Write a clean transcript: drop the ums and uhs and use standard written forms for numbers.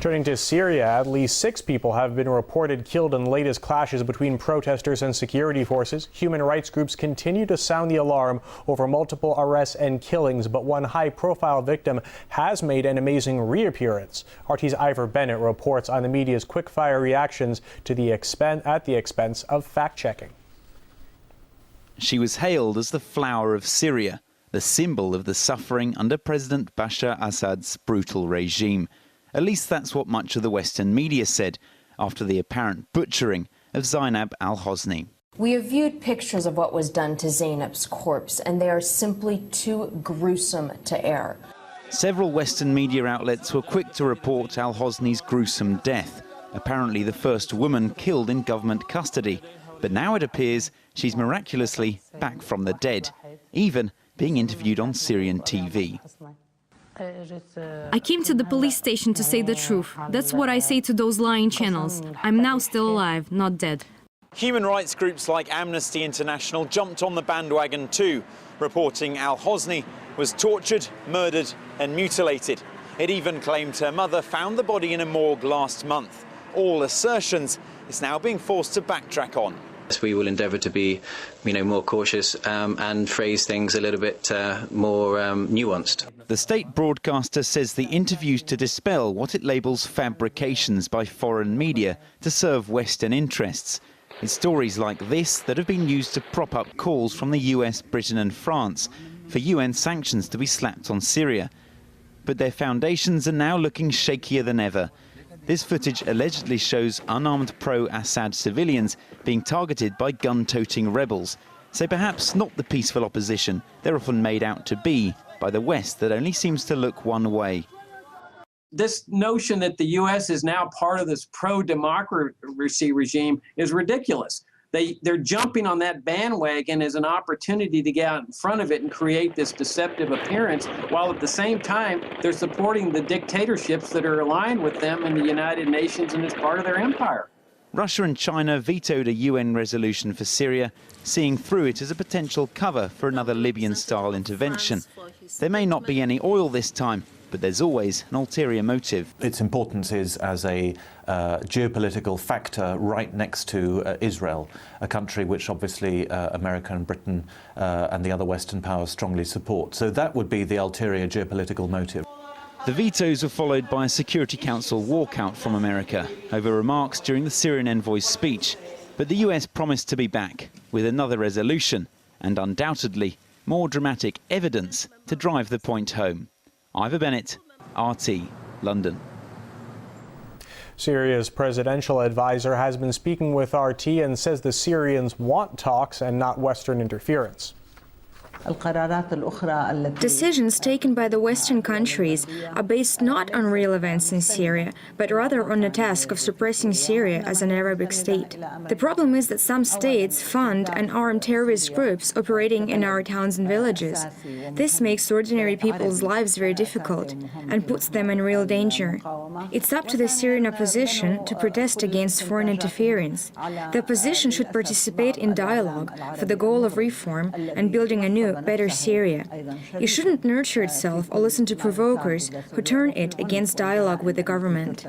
Turning to Syria, at least 6 people have been reported killed in latest clashes between protesters and security forces. Human rights groups continue to sound the alarm over multiple arrests and killings, but one high-profile victim has made an amazing reappearance. RT's Ivor Bennett reports on the media's quick-fire reactions to at the expense of fact-checking. She was hailed as the flower of Syria, the symbol of the suffering under President Bashar Assad's brutal regime. At least that's what much of the Western media said after the apparent butchering of Zainab al-Hosni. We have viewed pictures of what was done to Zainab's corpse, and they are simply too gruesome to air. Several Western media outlets were quick to report al-Hosni's gruesome death, apparently the first woman killed in government custody. But now it appears she's miraculously back from the dead, even being interviewed on Syrian TV. I came to the police station to say the truth. That's what I say to those lying channels. I'm now still alive, not dead. Human rights groups like Amnesty International jumped on the bandwagon too, reporting al-Hosni was tortured, murdered and mutilated. It even claimed her mother found the body in a morgue last month. All assertions it's now being forced to backtrack on. We will endeavour to be, more cautious and phrase things a little bit more nuanced. The state broadcaster says the interviews to dispel what it labels fabrications by foreign media to serve Western interests. It's stories like this that have been used to prop up calls from the US, Britain and France for UN sanctions to be slapped on Syria. But their foundations are now looking shakier than ever. This footage allegedly shows unarmed pro-Assad civilians being targeted by gun-toting rebels. So perhaps not the peaceful opposition they're often made out to be by the West that only seems to look one way. This notion that the U.S. is now part of this pro-democracy regime is ridiculous. They're jumping on that bandwagon as an opportunity to get out in front of it and create this deceptive appearance, while at the same time they're supporting the dictatorships that are aligned with them in the United Nations and as part of their empire. Russia and China vetoed a UN resolution for Syria, seeing through it as a potential cover for another Libyan-style intervention. There may not be any oil this time, but there's always an ulterior motive. Its importance is as a geopolitical factor right next to Israel, a country which obviously America and Britain and the other Western powers strongly support. So that would be the ulterior geopolitical motive. The vetoes were followed by a Security Council walkout from America over remarks during the Syrian envoy's speech. But the US promised to be back with another resolution and undoubtedly more dramatic evidence to drive the point home. Ivor Bennett, RT, London. Syria's presidential advisor has been speaking with RT and says the Syrians want talks and not Western interference. Decisions taken by the Western countries are based not on real events in Syria, but rather on the task of suppressing Syria as an Arabic state. The problem is that some states fund and arm terrorist groups operating in our towns and villages. This makes ordinary people's lives very difficult and puts them in real danger. It's up to the Syrian opposition to protest against foreign interference. The opposition should participate in dialogue for the goal of reform and building a new, better Syria. It shouldn't nurture itself or listen to provokers who turn it against dialogue with the government.